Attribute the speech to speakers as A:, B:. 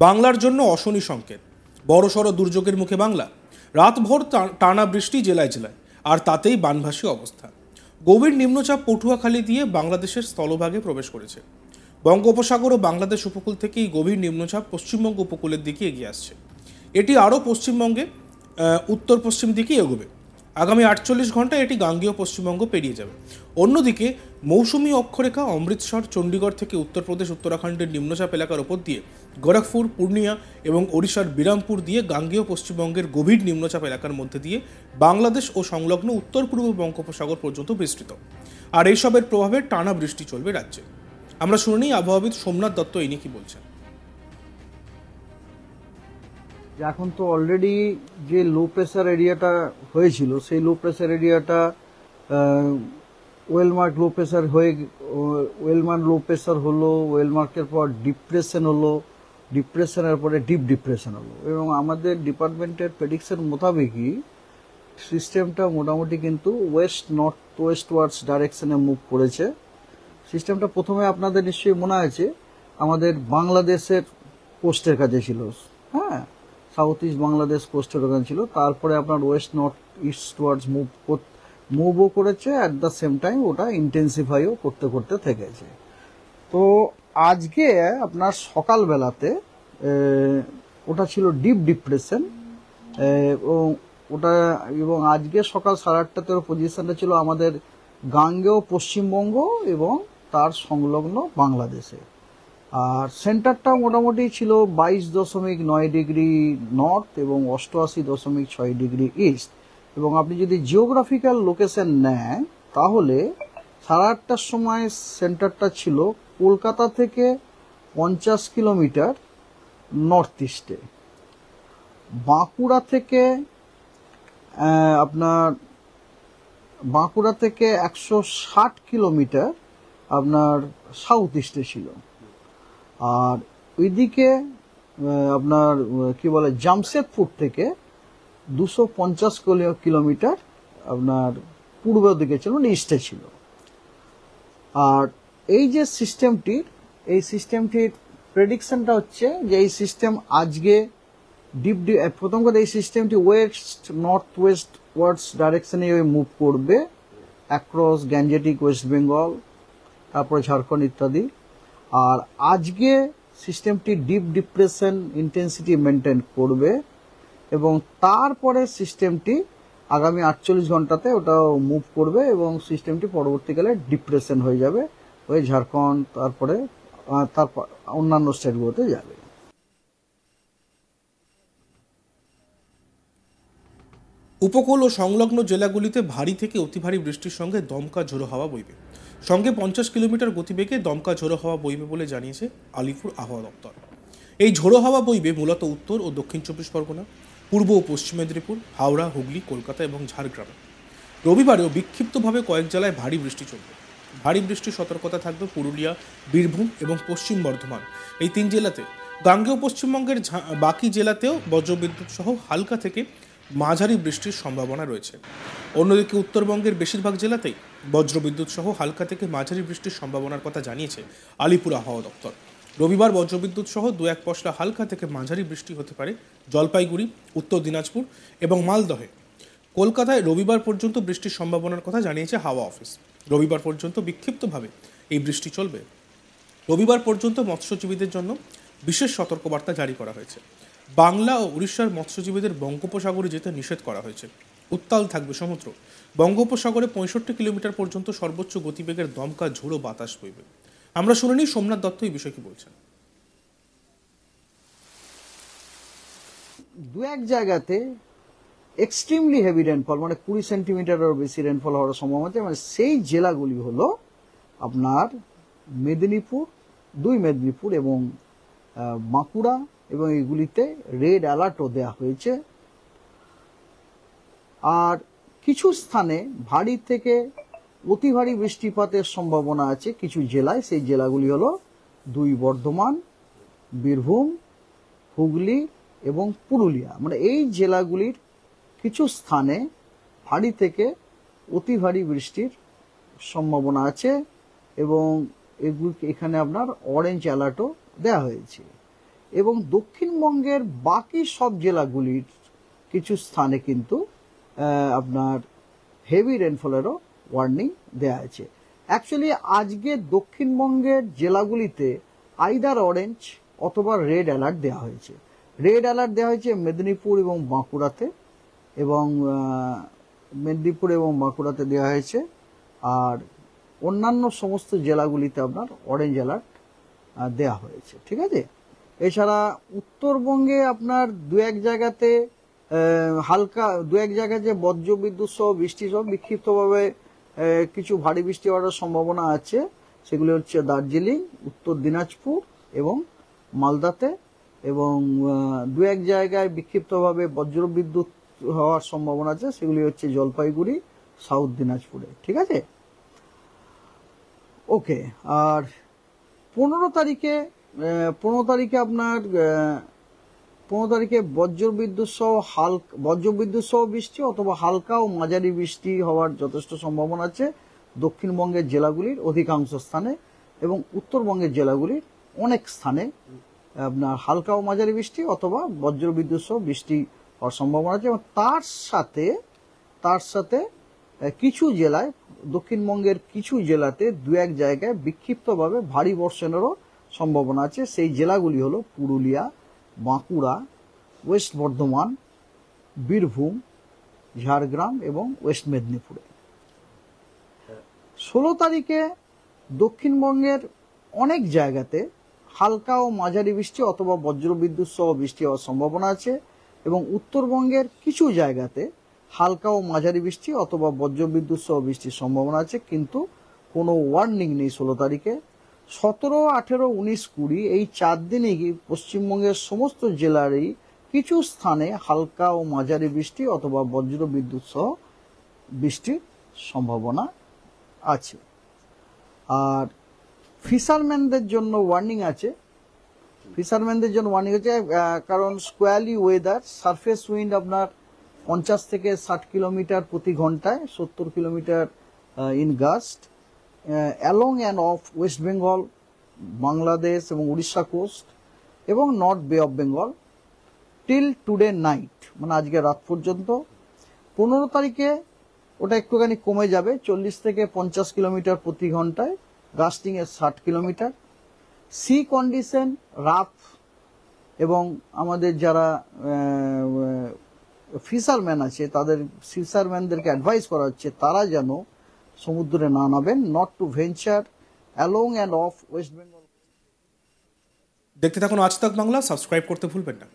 A: বাংলার জন্য অশনি সংকেত। বড়সড় দুর্যোগের মুখে বাংলা। রাতভর টানা বৃষ্টি জেলায় জেলায়, আর তাতেই বানভাসী অবস্থা। গভীর নিম্নচাপ পটুয়াখালী দিয়ে বাংলাদেশের স্থলভাগে প্রবেশ করেছে। বঙ্গোপসাগর ও বাংলাদেশ উপকূল থেকে এই গভীর নিম্নচাপ পশ্চিমবঙ্গ উপকূলের দিকে এগিয়ে আসছে। এটি আরও পশ্চিমবঙ্গে উত্তর পশ্চিম দিকে এগোবে। আগামী 48 ঘন্টায় এটি গাঙ্গেয় পশ্চিমবঙ্গ পেরিয়ে যাবে। অন্যদিকে মৌসুমী অক্ষরেখা অমৃতসর, চণ্ডীগড় থেকে উত্তরপ্রদেশ, উত্তরাখণ্ডের নিম্নচাপ এলাকার ওপর দিয়ে গোরখপুর, পূর্ণিয়া এবং ওড়িশার বিরামপুর দিয়ে গাঙ্গেয় পশ্চিমবঙ্গের গভীর নিম্নচাপ এলাকার মধ্যে দিয়ে বাংলাদেশ ও সংলগ্ন উত্তর পূর্ব বঙ্গোপসাগর পর্যন্ত বিস্তৃত। আর এইসবের প্রভাবে টানা বৃষ্টি চলবে রাজ্যে। আমরা শুনে নিই আবহাওয়াবিদ সোমনাথ দত্ত এই নিয়ে কি বলছেন।
B: এখন তো অলরেডি যে লো প্রেসার এরিয়াটা হয়েছিল, সেই লো প্রেসার এরিয়াটা ওয়েলমার্ক লো প্রেসার হয়ে ওয়েলমার্ক লো প্রেসার হলো, ওয়েলমার্কের পর ডিপ্রেশন হলো, ডিপ্রেশনের পরে ডিপ ডিপ্রেশন হলো। এবং আমাদের ডিপার্টমেন্টের প্রেডিকশন মোতাবেকই সিস্টেমটা মোটামুটি কিন্তু ওয়েস্ট নর্থ ওয়েস্ট ওয়ার্ডস ডাইরেকশনে মুভ করেছে। সিস্টেমটা প্রথমে আপনাদের নিশ্চয়ই মনে আছে আমাদের বাংলাদেশের কোস্টের কাছে ছিল, হ্যাঁ, সাউথ ইস্ট বাংলাদেশ কোস্টের ওখানে ছিল। তারপরে আপনার ওয়েস্ট নর্থ ইস্ট ওয়ার্ডস মুভও করেছে, অ্যাট দ্য সেম টাইম ওটা ইন্টেন্সিফাইও করতে করতে থেকেছে। তো আজকে আপনার সকালবেলাতে ওটা ছিল ডিপ ডিপ্রেশন, এবং আজকে সকাল 8:30 পজিশনটা ছিল আমাদের গাঙ্গেয় পশ্চিমবঙ্গ এবং তার সংলগ্ন বাংলাদেশে। আর সেন্টারটা মোটামুটি ছিল 22.9 ডিগ্রি নর্থ এবং 88.6 ডিগ্রি ইস্ট। এবং আপনি যদি জিওগ্রাফিক্যাল লোকেশন নেন তাহলে 8:30টার সময় সেন্টারটা ছিল কলকাতা থেকে 50 কিলোমিটার নর্থ ইস্টে, বাঁকুড়া থেকে 160 কিলোমিটার আপনার সাউথ ইস্টে ছিল। আর ওইদিকে আপনার কি বলে জামশেদপুর থেকে 250 কিলোমিটার আপনার পূর্ব দিকে ছিল, মানে ইস্টে ছিল। আর এই যে সিস্টেমটির প্রেডিকশনটা হচ্ছে যে এই সিস্টেম আজকে প্রথম কথা এই সিস্টেমটি ওয়েস্ট নর্থ ওয়েস্ট ওয়ার্ডস ডাইরেকশনে মুভ করবে অ্যাক্রস গ্যাঞ্জেটিক ওয়েস্ট বেঙ্গল, তারপরে ঝাড়খণ্ড ইত্যাদি। আর আজকে সিস্টেমটি ডিপ ডিপ্রেশন ইন্টেন্সিটি মেনটেন করবে এবং তারপরে সিস্টেমটি আগামী 48 ঘন্টাতে ওটাও মুভ করবে এবং সিস্টেমটি পরবর্তীকালে ডিপ্রেশন হয়ে যাবে, হয়ে ঝাড়খণ্ড তারপর অন্যান্য স্টেটগুলোতে যাবে।
A: উপকূল ও সংলগ্ন জেলাগুলিতে ভারী থেকে অতি ভারী বৃষ্টির সঙ্গে দমকা ঝোড়ো হাওয়া বইবে। সঙ্গে 50 কিলোমিটার গতিবেগে দমকা ঝোড়ো হাওয়া বইবে বলে জানিয়েছে আলিপুর আবহাওয়া দপ্তর। এই ঝোড়ো হাওয়া বইবে মূলত উত্তর ও দক্ষিণ 24 পরগনা, পূর্ব ও পশ্চিম মেদিনীপুর, হাওড়া, হুগলি, কলকাতা এবং ঝাড়গ্রামে। রবিবারেও বিক্ষিপ্তভাবে কয়েক জেলায় ভারী বৃষ্টি চলবে। ভারী বৃষ্টির সতর্কতা থাকবে পুরুলিয়া, বীরভূম এবং পশ্চিম বর্ধমান, এই 3 জেলাতে। গাঙ্গেয় পশ্চিমবঙ্গের বাকি জেলাতেও বজ্রবিদ্যুৎ সহ হালকা থেকে মাঝারি বৃষ্টির সম্ভাবনা রয়েছে। অন্যদিকে উত্তরবঙ্গের বেশিরভাগ জেলাতেই বজ্রবিদ্যুৎ সহ হালকা থেকে মাঝারি বৃষ্টির সম্ভাবনার কথা জানিয়েছে আলিপুর আবহাওয়া দপ্তর। রবিবার বজ্রবিদ্যুৎ সহ 2-1 পশলা হালকা থেকে মাঝারি বৃষ্টি হতে পারে জলপাইগুড়ি, উত্তর দিনাজপুর এবং মালদহে। কলকাতায় রবিবার পর্যন্ত বৃষ্টির সম্ভাবনার কথা জানিয়েছে হাওয়া অফিস। রবিবার পর্যন্ত বিক্ষিপ্তভাবে এই বৃষ্টি চলবে। রবিবার পর্যন্ত মৎস্যজীবীদের জন্য বিশেষ সতর্কবার্তা জারি করা হয়েছে। বাংলা ও উড়িষ্যার মৎস্যজীবীদের বঙ্গোপসাগরে যেতে নিষেধ করা হয়েছে। উত্তাল থাকবে সমুদ্র। বঙ্গোপসাগরে 65 কিলোমিটার পর্যন্ত সর্বোচ্চ গতিবেগের দমকা ঝোড়ো বাতাস বইবে। আমরা শুনে নিই সোমনাথ দত্ত এই বিষয়ে কি বলছেন।
B: 2-1 জায়গাতে এক্সট্রিমলি হেভি রেনফল, মানে 20 সেন্টিমিটারেরও বেশি রেনফল হওয়ার সম্ভাবনা আছে। মানে সেই জেলাগুলি হলো আপনার মেদিনীপুর, 2 মেদিনীপুর এবং বাঁকুড়া, এবং এগুলিতে রেড অ্যালার্টও দেওয়া হয়েছে। আর কিছু স্থানে ভারী থেকে অতি ভারী বৃষ্টিপাতের সম্ভাবনা আছে কিছু জেলায়। সেই জেলাগুলি হলো 2 বর্ধমান, বীরভূম, হুগলি এবং পুরুলিয়া। মানে এই জেলাগুলির কিছু স্থানে ভারী থেকে অতি ভারী বৃষ্টির সম্ভাবনা আছে এবং এখানে আপনার অরেঞ্জ অ্যালার্টও দেওয়া হয়েছে। এবং দক্ষিণবঙ্গের বাকি সব জেলাগুলির কিছু স্থানে কিন্তু আপনার হেভি রেনফলেরও ওয়ার্নিং দেওয়া আছে। অ্যাকচুয়ালি আজকে দক্ষিণবঙ্গের জেলাগুলিতে আইদার অরেঞ্জ অথবা রেড অ্যালার্ট দেওয়া হয়েছে। রেড অ্যালার্ট দেওয়া হয়েছে মেদিনীপুর এবং বাঁকুড়াতে, এবং বাঁকুড়াতে দেওয়া হয়েছে। আর অন্যান্য সমস্ত জেলাগুলিতে আপনার অরেঞ্জ অ্যালার্ট দেওয়া হয়েছে, ঠিক আছে। এছাড়া উত্তরবঙ্গে আপনার দু এক জায়গাতে হালকা দু এক জায়গায় যে বজ্রবিদ্যুৎ সহ বৃষ্টি সহ বিক্ষিপ্তভাবে কিছু ভারী বৃষ্টি হওয়ার সম্ভাবনা আছে। সেগুলি হচ্ছে দার্জিলিং, উত্তর দিনাজপুর এবং মালদাতে, এবং দু এক জায়গায় বিক্ষিপ্তভাবে বজ্রবিদ্যুৎ হওয়ার সম্ভাবনা আছে। সেগুলি হচ্ছে জলপাইগুড়ি, সাউথ দিনাজপুরে, ঠিক আছে। ওকে, আর 15 তারিখে বজ্রবিদ্যুৎ সহ বৃষ্টি অথবা হালকা ও মাঝারি বৃষ্টি হওয়ার যথেষ্ট সম্ভাবনা আছে দক্ষিণবঙ্গের জেলাগুলির অধিকাংশ স্থানে, এবং উত্তরবঙ্গের জেলাগুলির অনেক স্থানে আপনার হালকা ও মাঝারি বৃষ্টি অথবা বজ্রবিদ্যুৎ সহ বৃষ্টি হওয়ার সম্ভাবনা আছে। এবং তার সাথে কিছু জেলায়, দক্ষিণবঙ্গের কিছু জেলাতে দু এক জায়গায় বিক্ষিপ্তভাবে ভারী বর্ষণেরও সম্ভাবনা আছে। সেই জেলাগুলি হলো পুরুলিয়া, বাঁকুড়া, ওয়েস্ট বর্ধমান, বীরভূম, ঝাড়গ্রাম এবং ওয়েস্ট মেদিনীপুরে। 16 তারিখে দক্ষিণবঙ্গের অনেক জায়গাতে হালকা ও মাঝারি বৃষ্টি অথবা বজ্রবিদ্যুৎ সহ বৃষ্টি হওয়ার সম্ভাবনা আছে, এবং উত্তরবঙ্গের কিছু জায়গাতে হালকা ও মাঝারি বৃষ্টি অথবা বজ্রবিদ্যুৎ সহ বৃষ্টির সম্ভাবনা আছে, কিন্তু কোনো ওয়ার্নিং নেই 16 তারিখে। 17, 18, 19, 20 এই 4 দিনেই পশ্চিমবঙ্গের সমস্ত জেলারই কিছু স্থানে হালকা ও মাঝারি বৃষ্টি অথবা বজ্রবিদ্যুৎ সহ বৃষ্টির সম্ভাবনা আছে। আর ফিশারম্যানদের জন্য ওয়ার্নিং আছে। কারণ স্কোয়ালি ওয়েদার, সারফেস উইন্ড আপনার 50 থেকে 60 কিলোমিটার প্রতি ঘন্টায়, 70 kilometre in gust along and off west Bengal, Bangladesh এবং উড়িষ্যা কোস্ট এবং north bay of Bengal till today night, মানে আজকে রাত পর্যন্ত। 15 তারিখে ওটা একটুখানি কমে যাবে, 40 থেকে 50 কিলোমিটার প্রতি ঘন্টায়, গাস্টিং এর 60 কিলোমিটার। সি কন্ডিশন রাফ, এবং আমাদের যারা ফিশারম্যান আছে ফিশারম্যানদেরকে অ্যাডভাইস করা হচ্ছে তারা যেন সমুদ্রে না নামেন, not to venture along and off west Bengal.
A: দেখতে থাকুন আজ তাক বাংলা, সাবস্ক্রাইব করতে ভুলবেন না।